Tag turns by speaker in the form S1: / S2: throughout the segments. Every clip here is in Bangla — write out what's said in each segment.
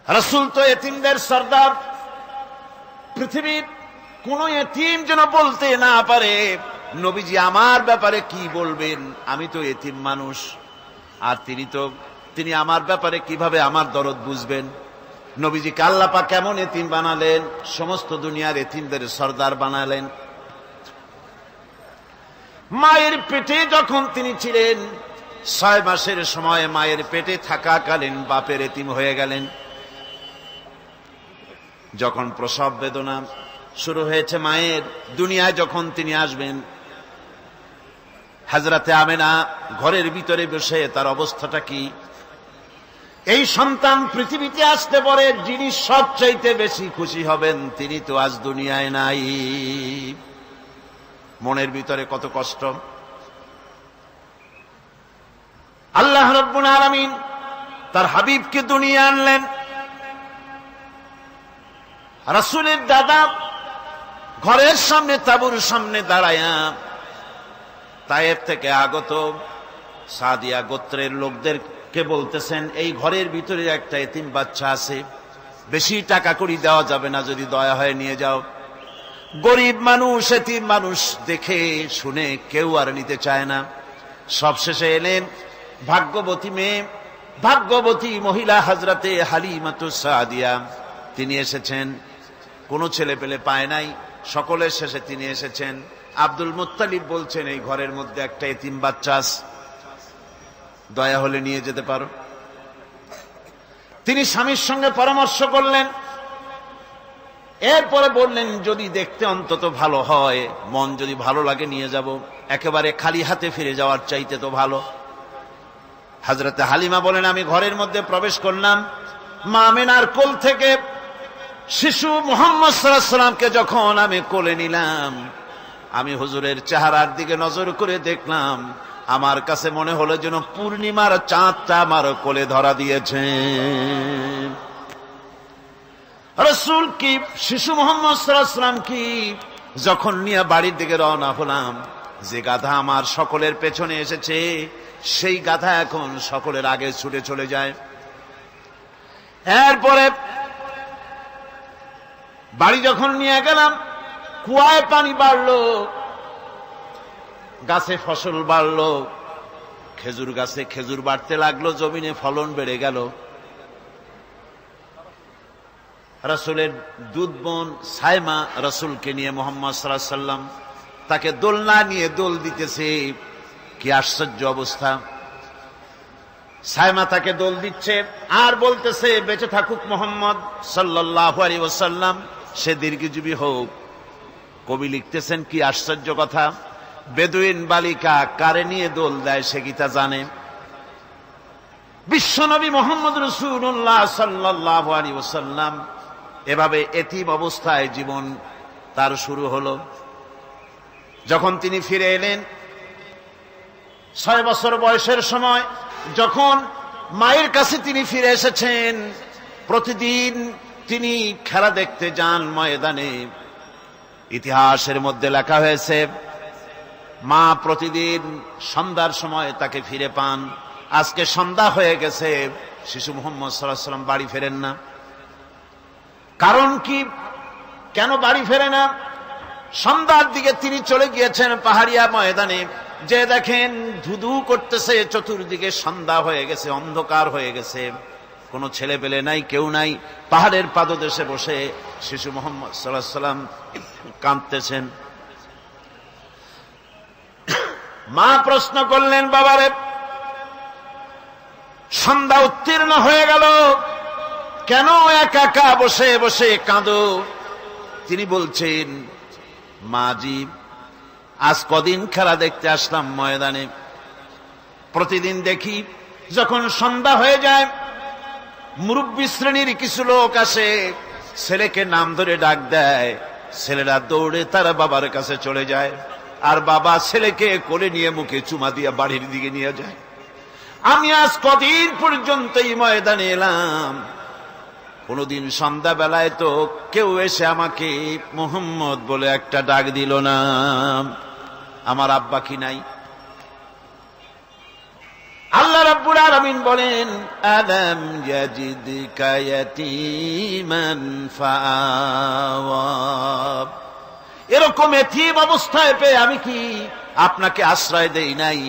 S1: রাসূল তো এতিমদের সর্দার। পৃথিবীর কোন এতিম যেন বলতে না পারে নবীজি আমার ব্যাপারে কি বলবেন, আমি তো এতিম মানুষ, আর তিনি আমার ব্যাপারে কিভাবে আমার দরদ বুঝবেন। নবীজিকে আল্লাহ পাক কেমন এতিম বানালেন, সমস্ত দুনিয়ার এতিমদের সর্দার বানালেন। মায়ের পেটে যখন তিনি ছিলেন 6 মাসের সময় মায়ের পেটে থাকাকালীন বাপের এতিম হয়ে গেলেন। যখন প্রসব বেদনা শুরু হয়েছে মায়ের, দুনিয়ায় যখন তিনি আসবেন, হযরতে আমেনা ঘরের ভিতরে বসে তার অবস্থাটা কি, এই সন্তান পৃথিবীতে আসতে পারে যিনি সবচাইতে বেশি খুশি হবেন তিনি তো আজ দুনিয়ায় নাই। মনের ভিতরে কত কষ্ট। আল্লাহ রাব্বুল আলামিন তার হাবিবকে দুনিয়া আনলেন। রাসূলের দাদা ঘরের সামনে তাঁবুর সামনে দাঁড়ায়া তায়েফ থেকে আগত সাদিয়া গোত্রের লোকদেরকে বলতেছেন, এই ঘরের ভিতরে একটা এতিম বাচ্চা আছে, বেশি টাকা কড়ি দেওয়া যাবে না, যদি দয়া হয় নিয়ে যাও। গরিব মানুষ, এতিম মানুষ দেখে শুনে কেউ আর নিতে চায় না। সবশেষে এলেন ভাগ্যবতী মেয়ে, ভাগ্যবতী মহিলা হযরতে হালিমাতুস সাদিয়া। তিনি এসেছেন, কোনো ছেলে পেলে পায় নাই, সকলের শেষে তিনি এসেছেন। আব্দুল মুত্তালিব বলছেন, এই ঘরের মধ্যে একটা এতিম বাচ্চা আছে, দয়া হলে নিয়ে যেতে পারো। তিনি স্বামীর সঙ্গে পরামর্শ করলেন, এরপরে বললেন যদি দেখতে অন্তত ভালো হয়, মন যদি ভালো লাগে নিয়ে যাব, একেবারে খালি হাতে ফিরে যাওয়ার চাইতে তো ভালো। হযরতে হালিমা বলেন, আমি ঘরের মধ্যে প্রবেশ করলাম, মা আমেনার কোল থেকে শিশু মুহাম্মদ সাল্লাল্লাহু আলাইহি সাল্লামকে যখন আমি কোলে নিলাম, আমি হুজুরের চেহারার দিকে নজর করে দেখলাম, আমার কাছে মনে হলো যেন পূর্ণিমার চাঁদটা আমার কোলে ধরা দিয়েছে। রাসূল কি শিশু মুহাম্মদ সাল্লাল্লাহু আলাইহি সাল্লাম কি যখন নিয়ে বাড়ির দিকে রওনা হলাম, যে গাধা আমার সকলের পেছনে এসেছে সেই গাধা এখন সকলের আগে ছুটে চলে যায়। এরপরে বাড়ি যখন নিয়ে গেলাম, কুয়ায় পানি বাড়লো, গাছে ফসল বাড়লো, খেজুর গাছে খেজুর বাড়তে লাগলো, জমিনে ফলন বেড়ে গেল। রাসূলের দুধ বোন সাইমা রাসূলকে নিয়ে মুহাম্মদ সাল্লাল্লাহু আলাইহি সাল্লাম তাকে দোলনা নিয়ে দোল দিতেছে। কি আশ্চর্য অবস্থা! সাইমা তাকে দোল দিচ্ছে আর বলতেছে, বেঁচে থাকুক মুহাম্মদ সাল্লাল্লাহু আলাইহি ওয়াসাল্লাম, সে দীর্ঘজীবী হোক। কবি লিখতেছেন, কি আশ্চর্য কথা, বেদুইন বালিকা কারে নিয়ে দোল দেয় সে কি তা জানে? বিশ্বনবী মুহাম্মদ রাসূলুল্লাহ সাল্লাল্লাহু আলাইহি ওয়াসাল্লাম এভাবে এতিম অবস্থায় জীবন তার শুরু হলো। যখন তিনি ফিরে এলেন 6 বছর বয়সের সময়, যখন মায়ের কাছে তিনি ফিরে এসেছেন, প্রতিদিন তিনি খেলা দেখতে যান ময়দানে। ইতিহাসের মধ্যে লেখা হয়েছে, মা প্রতিদিন সন্ধ্যার সময় তাকে ফিরে পান। আজকে সন্ধ্যা হয়ে গেছে, শিশু মুহাম্মদ সাল্লাল্লাহু আলাইহি সাল্লাম বাড়ি ফেরেন না। কারণ কি, কেন বাড়ি ফেরে না? সন্ধ্যার দিকে তিনি চলে গিয়েছেন পাহাড়িয়া ময়দানে, যে দেখেন ধুধু করতেছে চতুর্দিকে, সন্ধ্যা হয়ে গেছে, অন্ধকার হয়ে গেছে, কোনো ছেলে পেলে নাই, কেউ নাই। পাহাড়ের পাদদেশে বসে শিশু মুহাম্মদ সাল্লাল্লাহু আলাইহি সাল্লাম কাঁদতেছেন। মা প্রশ্ন করলেন, বাবারে সন্ধ্যা উত্তীর্ণ হয়ে গেল, কেন একা একা বসে বসে কাঁদো? তিনি বলছেন, মাজি আজ কদিন খেলা দেখতে আসলাম ময়দানে, প্রতিদিন দেখি যখন সন্ধ্যা হয়ে যায় মুরব্বী শ্রেণীর কিছু লোক আসে, ছেলেকে নাম ধরে ডাক দেয়, ছেলেরা দৌড়ে তারা বাবার কাছে চলে যায়, আর বাবা ছেলেকে কোলে নিয়ে মুখে চুমা দিয়ে বাড়ির দিকে নিয়ে যায়। আমি আজ কদিন পর্যন্ত এই ময়দানে এলাম, কোনদিন সন্ধ্যা বেলায় তো কেউ এসে আমাকে মুহাম্মদ বলে একটা ডাক দিল না। আমার আব্বা কি নাই? আল্লাহ রাব্বুল আলামিন বলেন, আলাম ইয়াজিদকা ইয়াতীমান ফাআওয়া, এরকম এতিম অবস্থায় পেয়ে আমি কি আপনাকে আশ্রয় দেই নাই?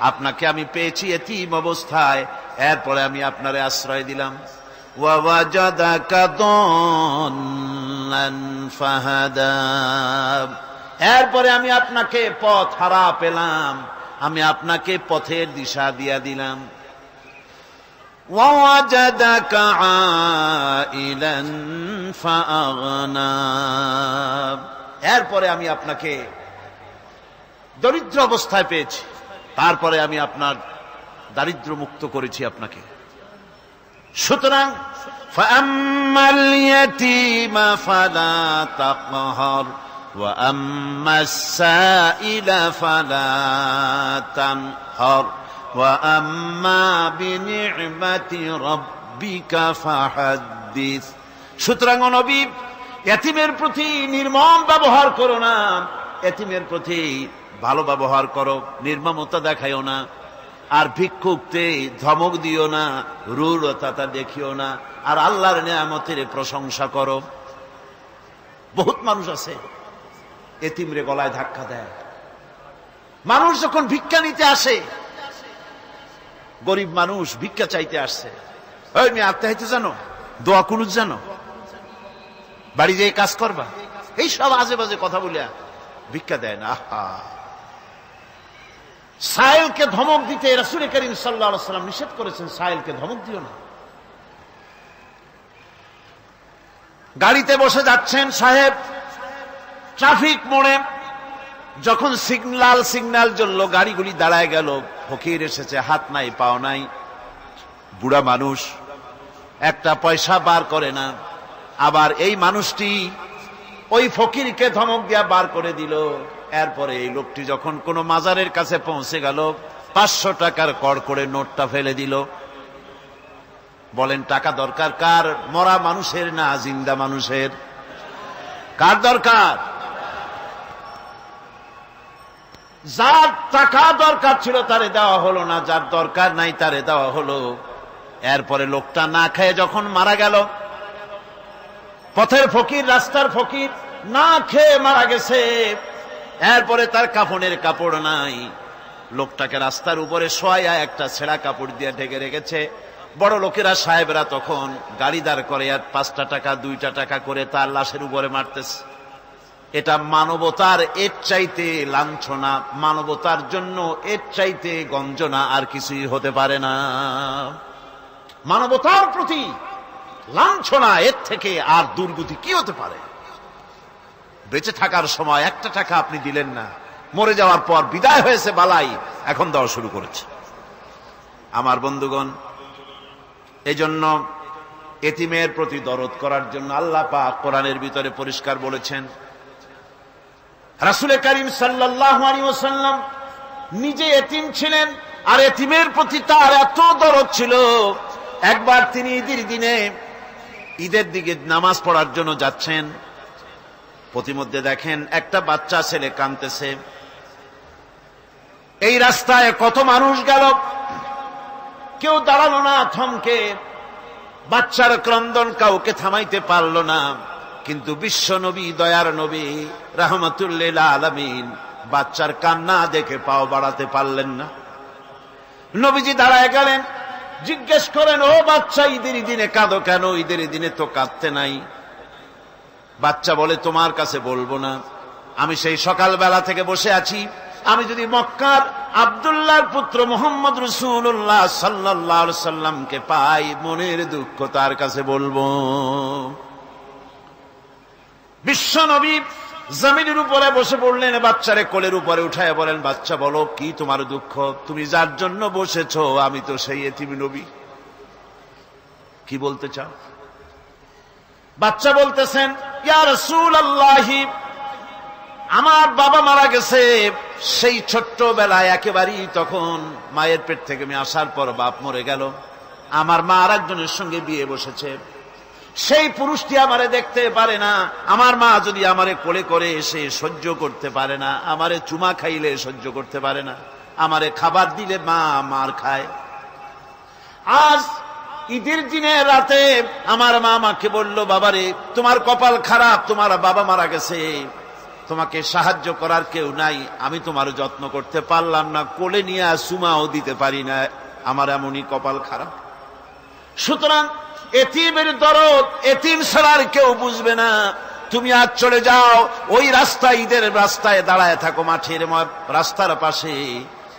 S1: আপনাকে আমি পেয়েছি এতিম অবস্থায়, এরপরে আমি আপনারে আশ্রয় দিলাম। ওয়া ওয়াজাদাকা দাল্লান ফাহাদা, এরপরে আমি আপনাকে পথ হারা পেলাম, আমি আপনাকে পথের দিশা দিয়া দিলাম। ওয়া ওয়াজাদাকা আইলান ফাআগনা, এরপরে আমি আপনাকে দরিদ্র অবস্থায় পেয়েছি, তারপরে আমি আপনার দারিদ্র্য মুক্ত করেছি আপনাকে। সুতরাং ফাআম্মাল ইয়াতীমা ফালা তাকহার ওয়া আম্মাস সাইলা ফালা তানহার ওয়া আম্মা বিনি'মাতি রাব্বিকা ফাহাদ্দিস। সুতরাং ও নবী, এতিমের প্রতি নির্মম ব্যবহার করো না, এতিমের প্রতি ভালো ব্যবহার করো, নির্মমতা দেখাইও না। আর ভিক্ষুকতে ধমক দিও না, রূঢ়তা দেখিও না, আর আল্লাহর নিয়ামতের প্রশংসা করো। বহুত মানুষ আছে এতিমরে গলায় ধাক্কা দেয়। মানুষ যখন ভিক্ষা নিতে আসে, গরিব মানুষ ভিক্ষা চাইতে আসছে, ওই মেয়ে আত্মহাইতে জানো, দোয়া কুনুত জানো, বাড়ি যেয়ে কাজ করবা, এই সব আজে বাজে কথা বলে ভিক্ষা দেয় না। সাইলকে ধমক দিতে রাসূল করিম সাল্লাল্লাহু আলাইহি ওয়াসাল্লাম নিষেধ করেছেন, সাইলকে ধমক দিও না। গাড়িতে বসে যাচ্ছেন সাহেব, ট্রাফিক মোড়ে যখন সিগন্যাল জ্বললো, গাড়িগুলি দাঁড়ায় গেল, ফকির এসেছে, হাত নাই পাও নাই, বুড়া মানুষ, একটা পয়সা বার করে না। আবার এই মানুষটি ওই ফকিরকে ধমক দিয়া বার করে দিল। এরপরে এই লোকটি যখন কোনো মাজারের কাছে পৌঁছে গেল, 500 টাকার কড়কড়ে নোটটা ফেলে দিল। বলেন টাকা দরকার কার? মরা মানুষের না জিন্দা মানুষের? কার দরকার? যার টাকা দরকার ছিল তারে দেওয়া হলো না, যার দরকার নাই তারে দেওয়া হলো। এরপরে লোকটা না খেয়ে যখন মারা গেল, পথের ফকির, রাস্তার ফকির, না খেয়ে মারা গেছে। এরপরে তার কাফনের কাপড় নাই, লোকটাকে রাস্তার উপরে শোয়া একটা ছেঁড়া কাপড় দিয়ে ঢেকে রেখেছে। বড় লোকেরা, সাহেবরা তখন গাড়ি দাঁড় করে আর 5টা টাকা 2টা টাকা করে তার লাশের উপরে মারতেছে। এটা মানবতার এর চাইতে লাঞ্ছনা, মানবতার জন্য এর চাইতে গঞ্জনা আর কিছুই হতে পারে না। মানবতার প্রতি লাঞ্ছনা, এর থেকে আর দুর্গতি কি হতে পারে? বেঁচে থাকার সময় 1টা টাকা আপনি দিলেন না, মরে যাওয়ার পর বিদায় হয়েছে বালাই, এখন দেওয়া শুরু করেছে। আমার বন্ধুগণ, এজন্য এতিমের প্রতি দরদ করার জন্য আল্লাহ পাক কোরআনের ভিতরে পরিষ্কার বলেছেন। রাসূল করিম সাল্লাল্লাহু আলাইহি ওয়াসাল্লাম নিজে এতিম ছিলেন, আর এতিমের প্রতি তার এত দরদ ছিল, একবার তিনি ঈদের দিকে নামাজ পড়ার জন্য যাচ্ছেন। প্রতিমধ্যে দেখেন একটা বাচ্চা ছেলে কাঁদতেছে। এই রাস্তায় কত মানুষ গেল, কেউ দাঁড়ালো না থমকে, বাচ্চার ক্রন্দন কাউকে থামাইতে পারল না। কিন্তু বিশ্ব নবী, দয়ার নবী রাহমাতুল লিল আলামিন বাচ্চার কান্না দেখে পাও বাড়াতে পারলেন না। নবীজি দাঁড়ায় গেলেন, জিজ্ঞেস করেন, ও বাচ্চা, ঈদের দিনে কাঁদো কেন? ঈদের দিনে তো কাঁদতে নাই। বাচ্চা বলে, তোমার কাছে বলবো না, আমি সেই সকালবেলা থেকে বসে আছি, আমি যদি মক্কার আব্দুল্লাহর পুত্র মুহাম্মদ রাসূলুল্লাহ সাল্লাল্লাহু আলাইহি সাল্লামকে পাই, মনের দুঃখ তার কাছে বলবো। বিশ্ব নবী জমিনের উপরে বসে পড়লেন, বাচ্চারে কোলের উপরে উঠায় বলেন, বাচ্চা বলো কি তোমার দুঃখ? তুমি যার জন্য বসেছো আমি তো সেই এতিম নবী, কি বলতে চাও? বাচ্চা বলতেছেন, ইয়া রাসূলুল্লাহ, আমার বাবা মারা গেছে। সেই ছোট্টবেলায় একেবারেই তখন মায়ের পেট থেকে আমি আসার পর বাপ মরে গেল, আমার মা আর একজনের সঙ্গে বিয়ে বসেছে। সেই পুরুষটি আমারে দেখতে পারে না, আমার মা যদি আমারে কোলে করে এসে সহ্য করতে পারে না, আমারে চুমা খাইলে সহ্য করতে পারে না, আমারে খাবার দিলে মা মার খায়, আজ ঈদের দিনের রাতে আমার মা আমাকে বলল, বাবারে তোমার কপাল খারাপ, তোমার বাবা মারা গেছে, তোমাকে সাহায্য করার কেউ নাই, আমি তোমার যত্ন করতে পারলাম না, কোলে নিয়ে সুমাও দিতে পারি না, আমার এমনই কপাল খারাপ। সুতরাং এতিমের দরদ এতিম ছাড়ার কেউ বুঝবে না। তুমি আজ চলে যাও, ওই রাস্তায়, ঈদের রাস্তায় দাঁড়ায় থাকো, মাঠের রাস্তার পাশে,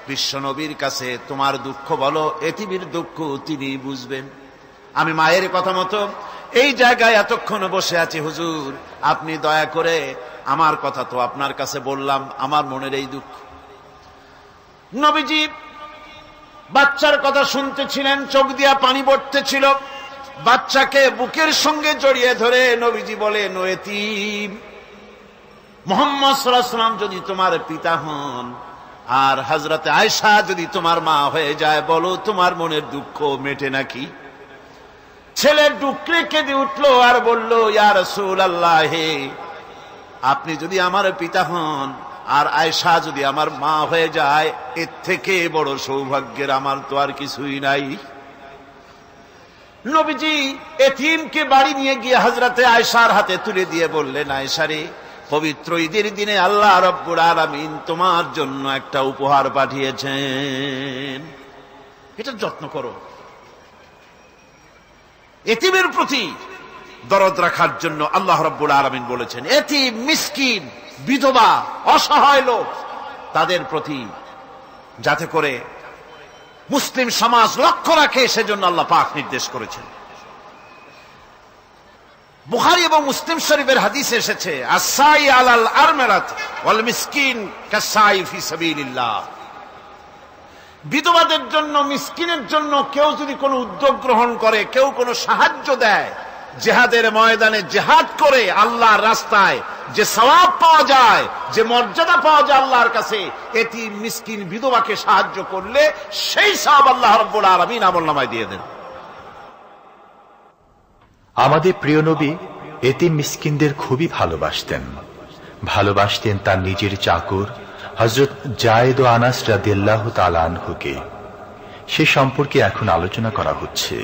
S1: বিশ্ব নবীর কাছে তোমার দুঃখ বলো, এতিমের দুঃখ তিনি বুঝবেন। আমি মায়ের কথা মতো এই জায়গায় এতক্ষণ বসে আছি, হুজুর আপনি দয়া করে, আমার কথা তো আপনার কাছে বললাম, আমার মনের এই দুঃখ। নবীজি বাচ্চার কথা শুনতেছিলেন, চোখ দিয়া পানি পড়তেছিল। বাচ্চাকে বুকের সঙ্গে জড়িয়ে ধরে নবীজি বলেন, ও এতিম, মুহাম্মদ সাল্লাল্লাহু আলাইহি ওয়াসাল্লাম যদি তোমার পিতা হন আর হযরতে আয়েশা যদি তোমার মা হয়ে যায়, বলো তোমার মনের দুঃখ মেটে নাকি? ছেলে ডুকরে কেঁদে উঠলো আর বলল, ইয়া রাসূলুল্লাহ, আপনি যদি আমার পিতা হন আর আয়েশা যদি আমার মা হয়ে যায়, এর থেকে বড় সৌভাগ্যের আমার তো আর কিছুই নাই। নবীজি এতিমকে বাড়ি নিয়ে গিয়ে হযরতে আয়েশার হাতে তুলে দিয়ে বললেন, আয়েশা রে, পবিত্র ঈদের দিনে আল্লাহ রাব্বুল আলামিন তোমার জন্য একটা উপহার পাঠিয়েছেন, এটা যত্ন করো। এতিমের প্রতি দরদ রাখার জন্য আল্লাহ রাব্বুল আলামিন বলেছেন, এতিম, মিসকিন, বিধবা, অসহায় লোক, তাদের প্রতি যাতে করে মুসলিম সমাজ লক্ষ্য রাখে, সেজন্য আল্লাহ পাক নির্দেশ করেছেন। বুখারী এবং মুসলিম শরীফের হাদিসে এসেছে, আস-সাই আলাল আরমালাত ওয়াল মিসকিন কাস-সাই ফি সাবিলিল্লাহ। বিধবাদের জন্য, মিসকিনের জন্য কেউ যদি কোনো উদ্যোগ গ্রহণ করে, কেউ কোনো সাহায্য দেয়, জিহাদের ময়দানে জিহাদ করে আল্লাহর রাস্তায় যে সওয়াব পাওয়া যায়, যে মর্যাদা পাওয়া যায় আল্লাহর কাছে, এতিম, মিসকিন, বিধবাকে সাহায্য করলে সেই সওয়াব আল্লাহ রাব্বুল আলামিন আমলনামায় দিয়ে দেন।
S2: আমাদের প্রিয় নবী এতিম মিসকিনদের খুবই ভালোবাসতেন তার নিজের চাকর হযরত যায়েদ ও আনাস রাদিয়াল্লাহু তাআলা আনহুকে। সে সম্পর্কে এখন আলোচনা করা হচ্ছে।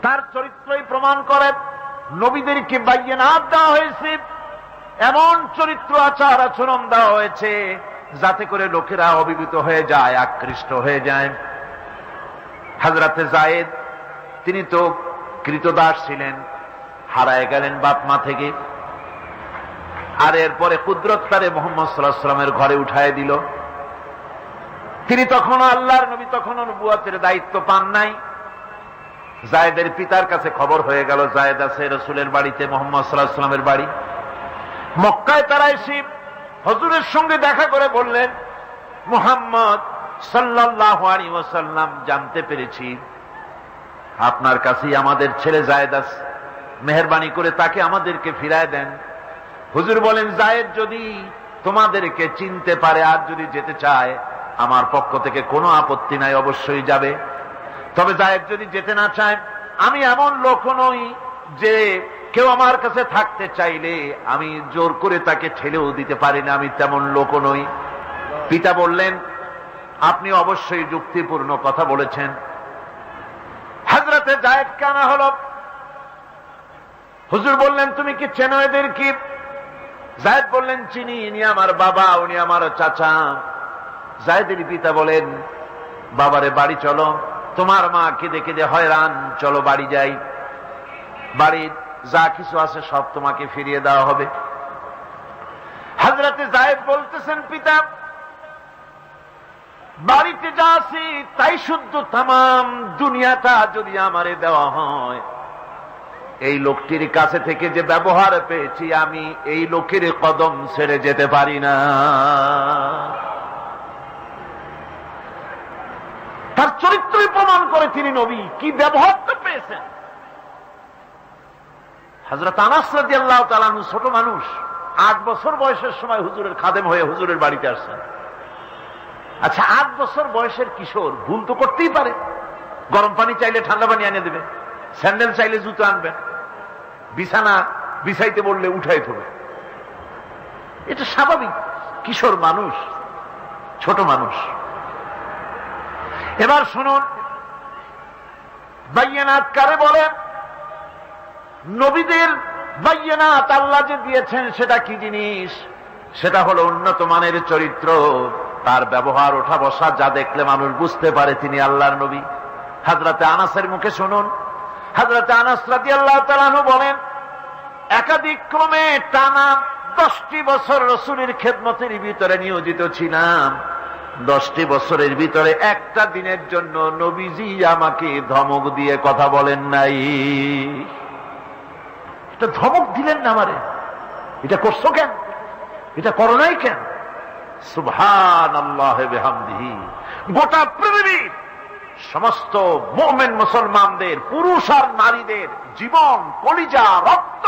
S1: তার চরিত্রই প্রমাণ করে, নবীদেরকে বাইয়িনাত দেওয়া হয়েছে, এমন চরিত্র, আচার আচরণ দেওয়া হয়েছে যাতে করে লোকেরা অভিভূত হয়ে যায়, আকৃষ্ট হয়ে যায়। হযরতে যায়েদ, তিনি তো কৃতদাস ছিলেন, হারায় গেলেন বাপ মা থেকে, আর এরপরে কুদরত তারে মুহাম্মদ সাল্লাল্লাহু আলাইহি ওয়াসাল্লামের ঘরে উঠায় দিল। তিনি তখনও আল্লাহর নবী, তখনও নবুয়তের দায়িত্ব পান নাই। যায়েদের পিতার কাছে খবর হয়ে গেল, যায়েদ আছে রাসূলের বাড়িতে, মুহাম্মদ সাল্লাল্লাহু আলাইহি ওয়াসাল্লামের বাড়ি মক্কায়। তারা এসে হুজুরের সঙ্গে দেখা করে বললেন, মুহাম্মদ সাল্লাল্লাহু আলাইহি ওয়াসাল্লাম, জানতে পেরেছি আপনার কাছেই আমাদের ছেলে যায়েদ আছে, মেহেরবানি করে তাকে আমাদেরকে ফিরায় দেন। হুজুর বলেন, যায়েদ যদি তোমাদেরকে চিনতে পারে আর যদি যেতে চায়, আমার পক্ষ থেকে কোনো আপত্তি নাই, অবশ্যই যাবে। তবে যায়েদ যদি যেতে না চায়, আমি এমন লোক নই যে কেউ আমার কাছে থাকতে চাইলে আমি জোর করে তাকে ঠেলেও দিতে পারি না, আমি তেমন লোক নই। পিতা বললেন, আপনি অবশ্যই যুক্তিপূর্ণ কথা বলেছেন। হযরতে যায়েদকে আনা হলো। হুজুর বললেন, তুমি কি চেনো এদের? কি? যায়েদ বললেন, চিনি, ইনি আমার বাবা, উনি আমার চাচা। যায়েদের পিতা বলেন, বাবারে বাড়ি চলো, তোমার মা কেঁদে কেঁদে হয়রান, চলো বাড়ি যাই, বাড়ির যা কিছু আছে সব তোমাকে ফিরিয়ে দেওয়া হবে। হযরতে যায়েদ বলতেছেন, পিতা, বাড়িতে যা আছি তাই শুদ্ধ, তামাম দুনিয়াটা যদি আমারে দেওয়া হয়, এই লোকটির কাছে থেকে যে ব্যবহার পেয়েছি, আমি এই লোকের কদম ছেড়ে যেতে পারি না। তার চরিত্রই প্রমাণ করে তিনি নবী, কি ব্যবহারটা পেয়েছেন। হযরত আনাস রাদিয়াল্লাহু তাআলা আনহু ছোট মানুষ, 8 বছর বয়সের সময় হুজুরের খাদেম হয়ে হুজুরের বাড়িতে আসছেন। আচ্ছা, 8 বছর বয়সের কিশোর ভুল তো করতেই পারে। গরম পানি চাইলে ঠান্ডা পানি এনে দেবে, স্যান্ডেল চাইলে জুতো আনবে, বিছানা বিছাইতে বললে উঠাই থবে, এটা স্বাভাবিক। কিশোর মানুষ, ছোট মানুষ। এবার শুনুন, বাইয়ানাত কারে বলে? নবীদের বাইয়ানাত আল্লাহ যে দিয়েছেন সেটা কি জিনিস? সেটা হলো উন্নত মানের চরিত্র, তার ব্যবহার ওঠা বসা যা দেখলে মানুষ বুঝতে পারে তিনি আল্লাহর নবী। হযরতে আনাসের মুখে শুনুন, হযরতে আনাস রাদিয়াল্লাহু তাআলা আনহু বলেন, একাধিক ক্রমে টানা 10টি বছর রাসূলের খেদমতের ভিতরে নিয়োজিত ছিলাম। 10টি বছরের ভিতরে একটা দিনের জন্য নবীজি আমাকে ধমক দিয়ে কথা বলেন নাই। এটা ধমক দিলেন না আমারে, এটা করছো কেন, এটা করো নাই কেন? সুবহানাল্লাহি বিহামদিহি। গোটা পৃথিবীর সমস্ত মুমিন মুসলমানদের, পুরুষ আর নারীদের জীবন, কলিজা, রক্ত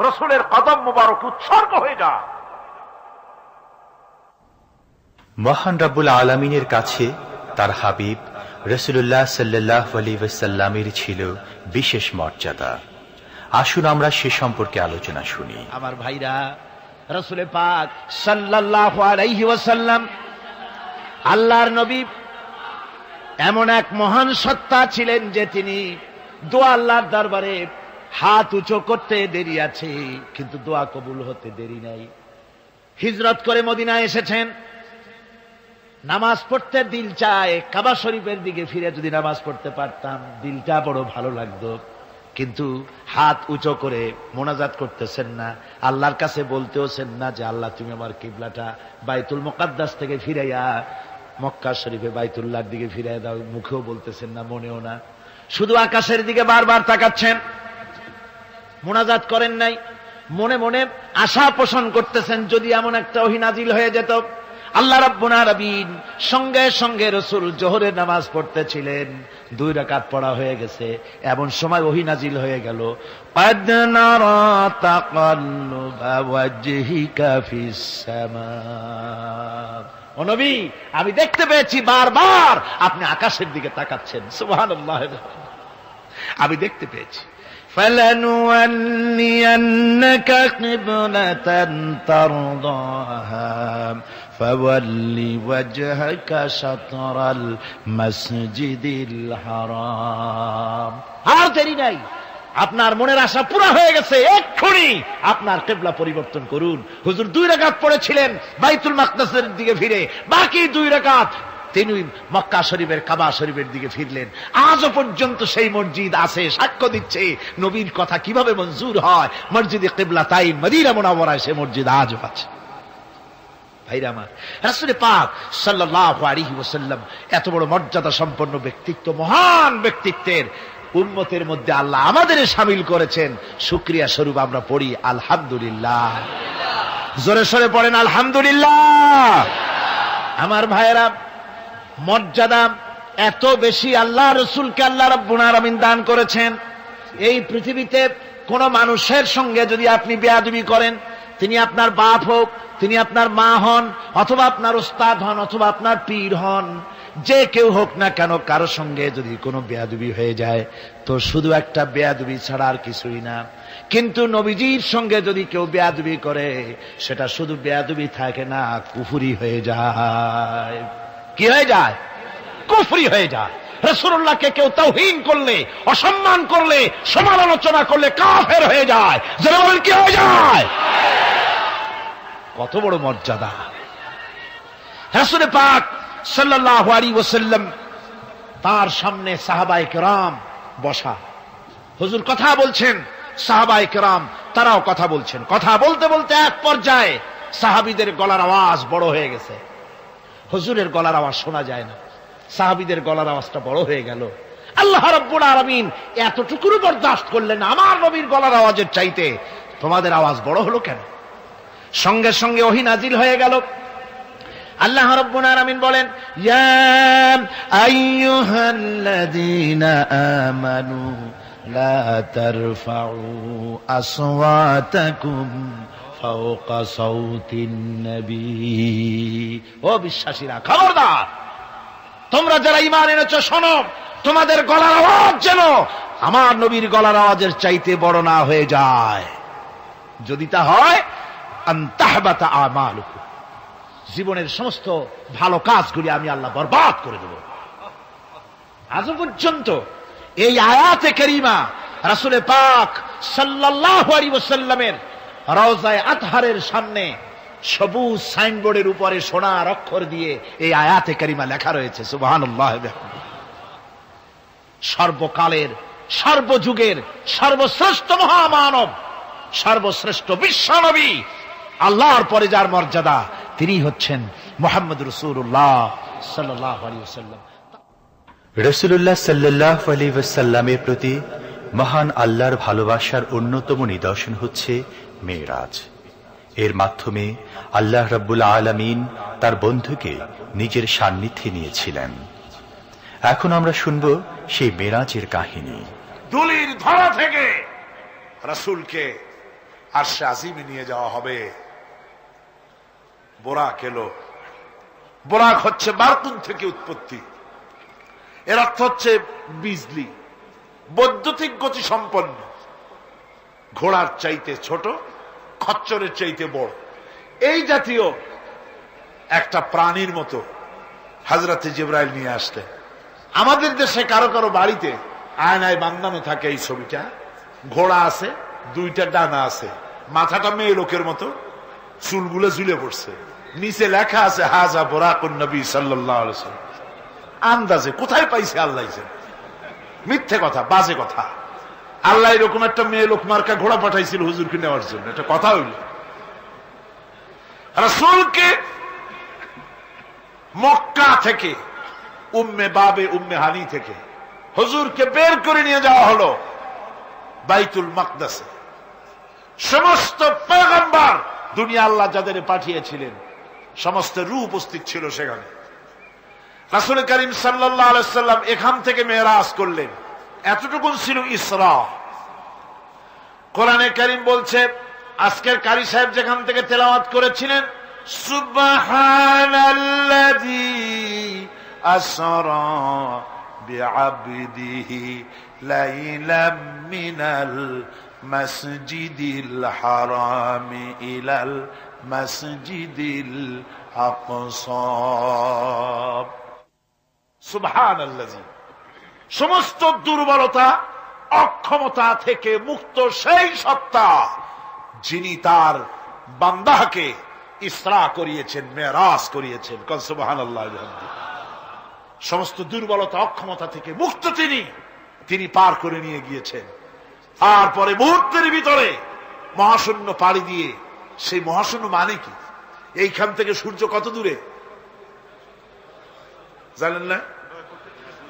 S1: রাসূলের কদম মোবারক উৎসর্গ হয়ে যায়।
S2: মহান রব্বুল আলামিনের কাছে তার হাবিব রাসূলুল্লাহ সাল্লাল্লাহু আলাইহি ওয়াসাল্লামের ছিল বিশেষ মর্যাদা। আসুন আমরা সে সম্পর্কে আলোচনা শুনি।
S1: আমার ভাইরা, রাসূল পাক সাল্লাল্লাহু আলাইহি ওয়াসাল্লাম আল্লাহর নবী এমন এক মহান সত্তা ছিলেন যে তিনি দোয়া আল্লাহর দরবারে হাত উঁচু করতে দেরি আছে, কিন্তু দোয়া কবুল হতে দেরি নাই। হিজরত করে মদিনায় এসেছেন, নামাজ পড়তে দিল চায়, কাবা শরীফের দিকে ফিরে যদি নামাজ পড়তে পারতাম দিলটা বড় ভালো লাগতো, কিন্তু হাত উঁচু করে মোনাজাত করতেছেন না, আল্লাহর কাছে বলতেওছেন না যে আল্লাহ তুমি আমার কিবলাটা বাইতুল মুকাদ্দাস থেকে ফিরাইয়া মক্কা শরীফে বাইতুল্লাহর দিকে ফিরাইয়া দাও। মুখেও বলতেছেন না, মনেও না, শুধু আকাশের দিকে বারবার তাকাচ্ছেন, মোনাজাত করেন নাই। মনে মনে আশা পোষণ করতেছেন যদি এমন একটা ওহী নাজিল হয়ে যেত। আল্লাহ রাব্বুল আলামিন সঙ্গে সঙ্গে রাসূল জোহরের নামাজ পড়তেছিলেন, 2 রাকাত পড়া হয়ে গেছে, এমন সময় ওহী নাজিল হয়ে গেল, ক্বাদ নারা তাকাল্লুবা ওয়াজহিকা ফিস সামা। ও নবী, আমি দেখতে পেয়েছি বারবার আপনি আকাশের দিকে তাকাচ্ছেন। সুবহানাল্লাহ, আমি দেখতে পেয়েছি। فَلَنُوَلِّيَنَّكَ قِبْلَةً تَرْضَاهَا فَوَلِّ وَجْهَكَ شَطْرَ الْمَسْجِدِ الْحَرَامِ। আর দেরি নাই, আপনার মনের আশা পুরা হয়ে গেছে, এক্ষুনি আপনার কিবলা পরিবর্তন করুন। হুজুর 2 রাকাত পড়েছিলেন বাইতুল মাকদাসের দিকে ফিরে, বাকি 2 রাকাত তিনি মক্কা শরীফের কাবা শরীফের দিকে ফিরলেন। আজও পর্যন্ত সেই মসজিদ আছে, সাক্ষ্য দিচ্ছে নবীর কথা কিভাবে মঞ্জুর হয়। মসজিদে কিবলাতাইন মদিনা মুনাওয়ারায় সে মসজিদ আজও আছে। ভাইরা আমার, রাসূল পাক সাল্লাল্লাহু আলাইহি ওয়াসাল্লাম এত বড় মর্যাদা সম্পন্ন ব্যক্তিত্ব, মহান ব্যক্তিত্বের উম্মতের মধ্যে আল্লাহ আমাদের শামিল করেছেন। শুকরিয়া স্বরূপ আমরা পড়ি আলহামদুলিল্লাহ। জোরে সোরে পড়েন আলহামদুলিল্লাহ। আমার ভাইয়েরা, মর্যাদা এত বেশি আল্লাহ রাসূলকে আল্লাহ রাব্বুল আলামিন দান করেছেন। এই পৃথিবীতে কোন মানুষের সঙ্গে যদি আপনি বেয়াদবি করেন, তিনি আপনার বাপ হোক, তিনি আপনার মা হন, অথবা আপনার উস্তাদ হন, অথবা আপনার পীর হন, যে কেউ হোক না কেন, কারো সঙ্গে যদি কোনো বেয়াদবি হয়ে যায় তো শুধু একটা বেয়াদবি ছাড়া আর কিছুই না। কিন্তু নবীজির সঙ্গে যদি কেউ বেয়াদবি করে, সেটা শুধু বেয়াদবি থাকে না, কুফরি হয়ে যায়। কি হয়ে যায়? কুফরি হয়ে যায়। রাসূলুল্লাহকে কেউ তাওহীন করলে, অসম্মান করলে, সমালোচনা করলে কাফের হয়ে যায়। যারা বলেন কি হয়ে যায়? কত বড় মর্যাদা! রাসূল পাক সাল্লাল্লাহু আলাইহি ওয়াসাল্লাম, তার সামনে সাহাবায়ে কেরাম বসা, হুজুর কথা বলছেন, সাহাবায়ে কেরাম তারাও কথা বলছেন। কথা বলতে বলতে এক পর্যায়ে সাহাবীদের গলার আওয়াজ বড় হয়ে গেছে, হুজুরের গলার আওয়াজ শোনা যায় না, সাহাবীদের গলার আওয়াজটা বড় হয়ে গেল। আল্লাহ রাব্বুল আলামিন এতটুকুর বরদাস্ত করলেন, আমার নবীর গলার আওয়াজের চাইতে তোমাদের আওয়াজ বড় হলো কেন? সঙ্গে সঙ্গে ওহী নাজিল হয়ে গেল। আল্লাহ রাব্বুল আলামিন বলেন, ইয়া আইয়ুহাল্লাযীনা আমানু লা তারফাউ আসওয়াতাকুম ফাওকা সাউতিন নবী। ও বিশ্বাসীরা, খবরদার, তোমরা যারা ঈমান এনেছো শোনো, তোমাদের গলার আওয়াজ যেন আমার নবীর গলার আওয়াজের চাইতে বড় না হয়ে যায়। যদি তা হয়, আনতাহবাতা আমালুকুম, জীবনের সমস্ত ভালো কাজগুলি আমি আল্লাহ বরবাদ করে দেব। আজ পর্যন্ত এই আয়াতে কারিমা রাসূল পাক সাল্লাল্লাহু আলাইহি ওয়াসাল্লামের রওজায়ে আতহারের সামনে সবুজ সাইনবোর্ডের উপরে সোনার অক্ষর দিয়ে এই আয়াতে কারিমা লেখা রয়েছে। সুবহানাল্লাহ। সর্বকালের, সর্বযুগের সর্বশ্রেষ্ঠ মহামানব, সর্বশ্রেষ্ঠ বিশ্বনবী, আল্লাহর পরে যার মর্যাদা, তিনি হচ্ছেন মুহাম্মদ রাসূলুল্লাহ সাল্লাল্লাহু আলাইহি ওয়াসাল্লাম।
S2: রাসূলুল্লাহ সাল্লাল্লাহু আলাইহি ওয়াসাল্লামের প্রতি মহান আল্লাহর ভালোবাসার অন্যতম নিদর্শন হচ্ছে মেরাজ। এর মাধ্যমে আল্লাহ রাব্বুল আলামিন তার বন্ধুকে নিজের সান্নিধ্যে নিয়েছিলেন। এখন আমরা শুনব সেই মেরাজের কাহিনী।
S3: দুলির ধরা থেকে রাসূলকে আরশে আজিমে নিয়ে যাওয়া হবে। বোরাক এলো। বোরাক হচ্ছে বারকুন থেকে উৎপত্তি। এর অর্থ হচ্ছে বিজলি, বৈদ্যুতিক গতি সম্পন্ন, ঘোড়ার চাইতে ছোট, খচ্চরের চাইতে বড়, এই জাতীয় একটা প্রাণীর মতো হযরতে জিবরাইল নিয়ে আসলে। আমাদের দেশে কারো কারো বাড়িতে আয়নায় বান্ধানো থাকে এই ছবিটা। ঘোড়া আছে, দুইটা ডানা আছে, মাথাটা মেয়ে লোকের মতো, চুলগুলো ঝুলে পড়ছে, নিচে লেখা আছে হাজা বুরাকুন নবী সাল্লাল্লাহু আলাইহি ওয়াসাল্লাম। আন্দাজে কোথায় পাইছে আল্লাহ, মিথ্যে কথা, বাজে কথা। আল্লাহ এরকম একটা মেয়ে লোক মার্কা ঘোড়া পাঠাইছিল হুজুরকে নেওয়ার জন্য, এটা কথা হইল। রাসূলকে মক্কা থেকে, উম্মে বাবে উম্মে হানি থেকে হুজুরকে বের করে নিয়ে যাওয়া হলো বাইতুল মাকদাসে। সমস্ত পয়গম্বর, দুনিয়া আল্লাহ যাদের পাঠিয়েছিলেন, সমস্ত রূহ উপস্থিত ছিল সেখানে। রাসূল করিম সাল্লাল্লাহু আলাইহি ওয়াসাল্লাম এখান থেকে মেরাজ করলেন। এতটুকুন ছিল ইসরা। কোরআনে কারীম বলছে, আজকের কারি সাহেব যেখান থেকে তেলাওয়াত করেছিলেন, সুবহানাল্লাযী আসরা বিআবদিহি লাইলাম মিনাল মাসজিদিল হারামি ইলাল মাসজিদিল আকসা। সুবহানাল্লাযী, সমস্ত দুর্বলতা, অক্ষমতা থেকে মুক্ত সেই সত্তা যিনি তার বান্দাকে ইসরা করিয়েছেন, মেরাজ করিয়েছেন। সুবহানাল্লাহ। সমস্ত দুর্বলতা, অক্ষমতা থেকে মুক্ত তিনি পার করে নিয়ে গিয়েছেন। তারপরে মুহূর্তের ভিতরে মহাশূন্য পাড়ি দিয়ে, সেই মহাশূন্য মানে কি? এইখান থেকে সূর্য কত দূরে জানেন না?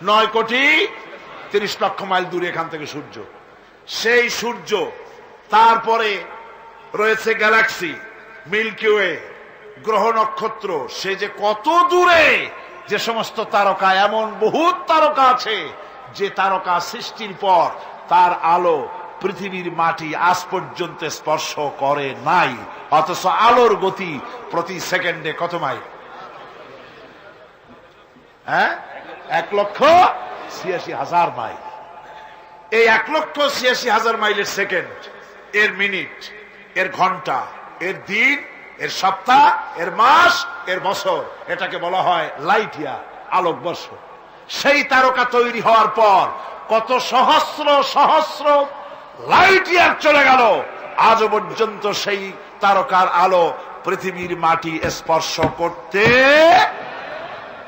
S3: 9,30,00,000 মাইল দূরে এখান থেকে সূর্য। সেই সূর্য, তারপরে রয়েছে গ্যালাক্সি, মিল্কি ওয়ে, গ্রহ নক্ষত্র, সে যে কত দূরে, যে সমস্ত তারকা, এমন বহুত তারকা আছে যে তারকা সৃষ্টির পর তার আলো পৃথিবীর মাটি আজ পর্যন্ত স্পর্শ করে নাই, অথচ আলোর গতি প্রতি সেকেন্ডে কত মাইল? 1,86,000 মাইল। এই 1,86,000 মাইলের সেকেন্ড, এর মিনিট, এর ঘন্টা, এর দিন, এর সপ্তাহ, এর মাস, এর বছর, এটাকে বলা হয় লাইট ইয়ার, আলোকবর্ষ। সেই তারকা তৈরি হওয়ার পর কত সহস্র সহস্র লাইট ইয়ার চলে গেল, আজও পর্যন্ত সেই তারকার আলো পৃথিবীর মাটি স্পর্শ করতে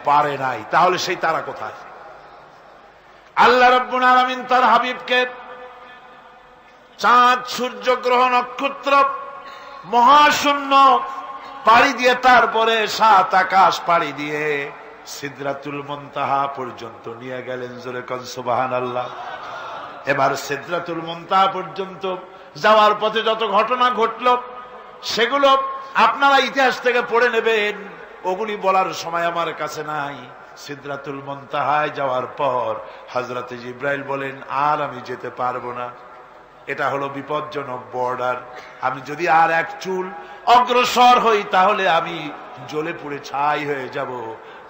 S3: পারে নাই। তাহলে সেই তারা কোথায়? আল্লাহ রাব্বুল আলামিন তার হাবিবকে চাঁদ, সূর্য, গ্রহ, নক্ষত্র, মহাশূন্য পাড়ি দিয়ে, তারপরে 7 আকাশ পাড়ি দিয়ে সিদরাতুল মুনতাহা পর্যন্ত নিয়ে গেলেন। জোরে কোন সুবহানাল্লাহ। এবার সিদরাতুল মুনতাহা পর্যন্ত যাওয়ার পথে যত ঘটনা ঘটল, সেগুলো আপনারা ইতিহাস থেকে পড়ে নেবেন, ওগুলি বলার সময় আমার কাছে নাই। সিদরাতুল মুনতাহায় যাওয়ার পর হযরতে জিবরাইল বলেন, আর আমি যেতে পারবো না, এটা হলো বিপজ্জনক বর্ডার। আমি যদি আর এক চুল অগ্রসর হই তাহলে আমি জ্বলে পুড়ে ছাই হয়ে যাব,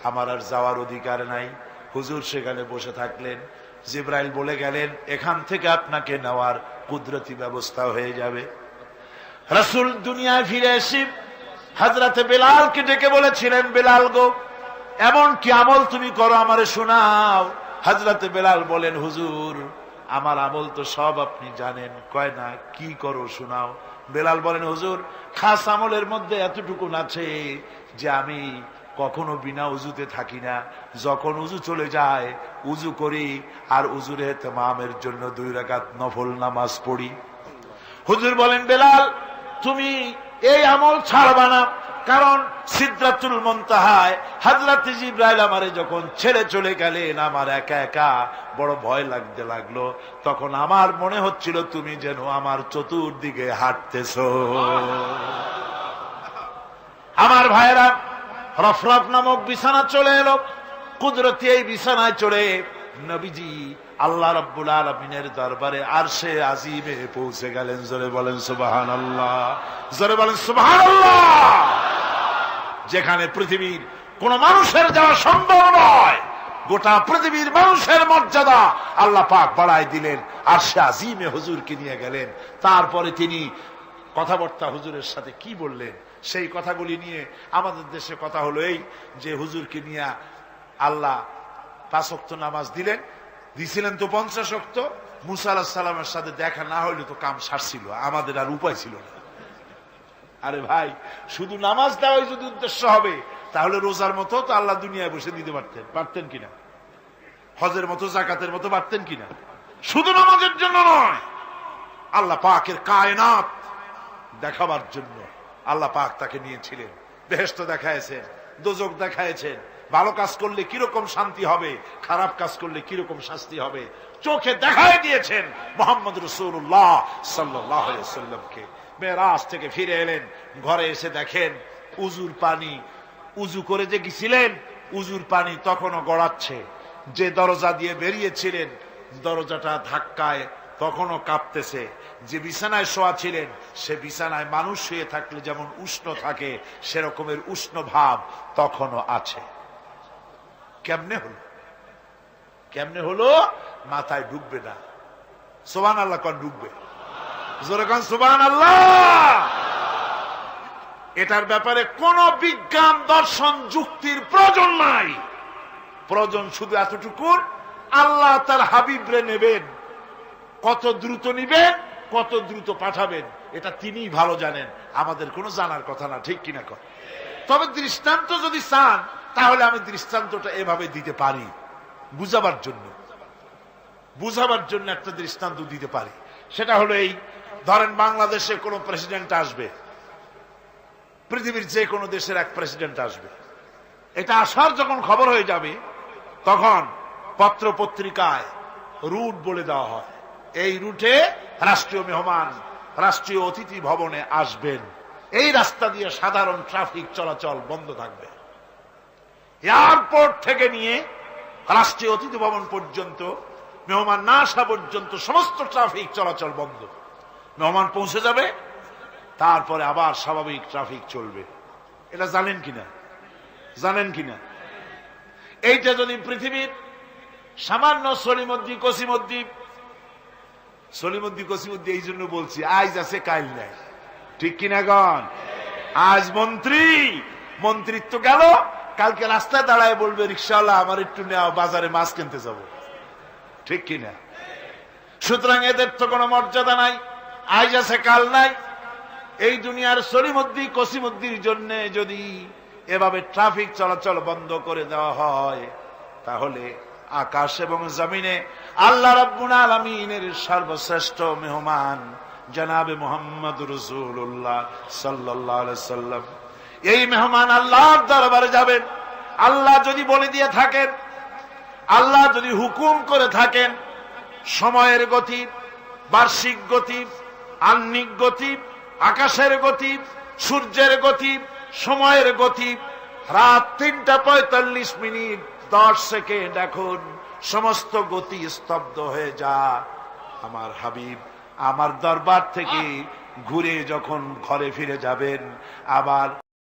S3: আমার আর যাওয়ার অধিকার নাই। হুজুর সেখানে বসে থাকলেন। জিবরাইল বলে গেলেন, এখান থেকে আপনাকে নেওয়ার কুদরতি ব্যবস্থা হয়ে যাবে। রাসূল দুনিয়ায় ফিরে এসে হযরতে বেলালকে ডেকে বলেছিলেন, বেলাল গো, এমন কি আমল তুমি করো আমারে শোনাও হযরতে বেলাল বলেন, হুজুর আমার আমল তো সব আপনি জানেন। কয় না, কি করো শোনাও। বেলাল বলেন, হুজুর খাস আমলের মধ্যে এতটুকু আছে যে আমি কখনো বিনা উজুতে থাকি না, যখন উজু চলে যায় উজু করি আর উজুর ইহতিমামের জন্য 2 রাকাত নফল নামাজ পড়ি। হুজুর বলেন, বেলাল তুমি এই আমল ছাড়বা না, কারণ সিদরাতুল মুনতাহায় হযরত জিবরাইল আমারে যখন ছেড়ে চলে গেলেন, আমার একা একা বড় ভয় লাগতে লাগলো। তখন আমার মনে হচ্ছিল তুমি যেন আমার চতুর্দিকে হাঁটতেছো। আমার ভাইরা, রফরফ নামক বিছানা চলে এলো। কুদরতি এই বিছানায় চড়ে নবীজি আল্লাহ রাব্বুল আলামিনের দরবারে আরশে আজিমে পৌঁছে গেলেন। জোরে বলেন সুবহানাল্লাহ, জোরে বলেন সুবহানাল্লাহ। যেখানে পৃথিবীর কোন মানুষের যাওয়া সম্ভব নয়, গোটা পৃথিবীর মানুষের মর্যাদা আল্লাহ পাক বাড়ায় দিলেন, আরশে আজিমে হুজুরকে নিয়ে গেলেন। তারপরে তিনি কথাবার্তা হুজুরের সাথে কি বললেন, সেই কথাগুলি নিয়ে আমাদের দেশে কথা হলো এই যে হুজুরকে নিয়ে আল্লাহ 5 ওয়াক্ত নামাজ দিছিলেন তো 50 ওয়াক্ত। মুসা আলাইহিস সালামের সাথে দেখা না হইলে তো কাম সারছিল, আমাদের আর উপায় ছিল না। আরে ভাই, শুধু নামাজ দেওয়াই যদি উদ্দেশ্য হবে তাহলে রোজার মতো তো আল্লাহ দুনিয়ায় বসে দিতে পারতেন কিনা, হজের মতো যাকাতের মতো পারতেন কিনা। শুধু নামাজের জন্য নয়, আল্লাহ পাকের কায়নাত দেখাবার জন্য আল্লাহ পাক তাকে নিয়েছিলেন। বেহেশত দেখাইছেন, দোজখ দেখাইছেন, ভালো কাজ করলে কিরকম শান্তি হবে, খারাপ কাজ করলে কিরকম শাস্তি হবে চোখে দেখাই দিয়েছেন মুহাম্মদ রাসূলুল্লাহ সাল্লাল্লাহু আলাইহি ওয়াসাল্লামকে। মেরাজ থেকে ফিরে এলেন, ঘরে এসে দেখেন উজুর পানি, উজু করে যে গেছিলেন উজুর পানি তখনও গড়াচ্ছে। যে দরজা দিয়ে বেরিয়েছিলেন দরজাটা ধাক্কায় তখনও কাঁপতেছে। যে বিছানায় শোয়া ছিলেন সে বিছানায় মানুষ শুয়ে থাকলে যেমন উষ্ণ থাকে সেরকমের উষ্ণ ভাব তখনও আছে। কেমনে হলো? কেমনে হলো? মাথায় ঢুকবে না। সুবহানাল্লাহ কোন ঢুকবে? জোরে কোন সুবহানাল্লাহ। এটার ব্যাপারে কোন বিজ্ঞান দর্শন যুক্তির প্রয়োজন নাই। প্রয়োজন শুধু এতটুকু, আল্লাহ তার হাবিবরে নেবেন, কত দ্রুত নিবেন, কত দ্রুত পাঠাবেন এটা তিনিই ভালো জানেন, আমাদের কোনো জানার কথা না। ঠিক কিনা কর? তবে দৃষ্টান্ত যদি চান তাহলে আমি দৃষ্টান্তটা এভাবে দিতে পারি, বুঝাবার জন্য একটা দৃষ্টান্ত দিতে পারি। সেটা হলো এই, ধরেন বাংলাদেশে কোন প্রেসিডেন্ট আসবে, পৃথিবীর যে কোনো দেশের এক প্রেসিডেন্ট আসবে, এটা আসার যখন খবর হয়ে যাবে তখন পত্র পত্রিকায় রুট বলে দেওয়া হয়, এই রুটে রাষ্ট্রীয় মেহমান রাষ্ট্রীয় অতিথি ভবনে আসবেন, এই রাস্তা দিয়ে সাধারণ ট্রাফিক চলাচল বন্ধ থাকবে। এয়ারপোর্ট থেকে নিয়ে রাষ্ট্রীয় অতিথি ভবন পর্যন্ত মেহমান না আসা পর্যন্ত সমস্ত ট্রাফিক চলাচল বন্ধ। মেহমান পৌঁছে যাবে, তারপরে আবার স্বাভাবিক ট্রাফিক চলবে। এটা জানেন কিনা? এইটা যদি পৃথিবীর সামান্য সলিমদ্দি কসিমদ্দি এই জন্য বলছি, আজ আছে কাল নাই। ঠিক কিনা গণ? আজ মন্ত্রিত্ব গেল, কালকে রাস্তায় দাঁড়ায় বলবে রিকশাওয়ালা আমার একটু নেওয়া, বাজারে মাছ কিনতে যাব। ঠিক কিনা? সুতরাং এদের তো কোনো মর্যাদা নাই, আজ আছে কাল নাই। এই দুনিয়ার সলিমদ্দি কসিমদ্দির জন্য যদি এভাবে ট্রাফিক চলাচল বন্ধ করে দেওয়া হয় তাহলে আকাশ এবং জমিনে আল্লাহ রাব্বুল আলামিনের সর্বশ্রেষ্ঠ মেহমান জনাবে মুহাম্মদুর রাসূলুল্লাহ সাল্লাল্লাহু আলাইহি সাল্লাম, এই মেহমান আল্লাহর দরবারে যাবেন। আল্লাহ যদি বলে দিয়ে থাকেন, আল্লাহ যদি হুকুম করে থাকেন, সময়ের গতি, বার্ষিক গতি, আহ্নিক গতি, আকাশের গতি, সূর্যের গতি, সময়ের গতি, রাত 3:45 10 সেকেন্ড, এখন সমস্ত গতি স্তব্ধ হয়ে যা। আমার হাবিব আমার দরবার থেকে ঘুরে যখন ঘরে ফিরে যাবেন, আবার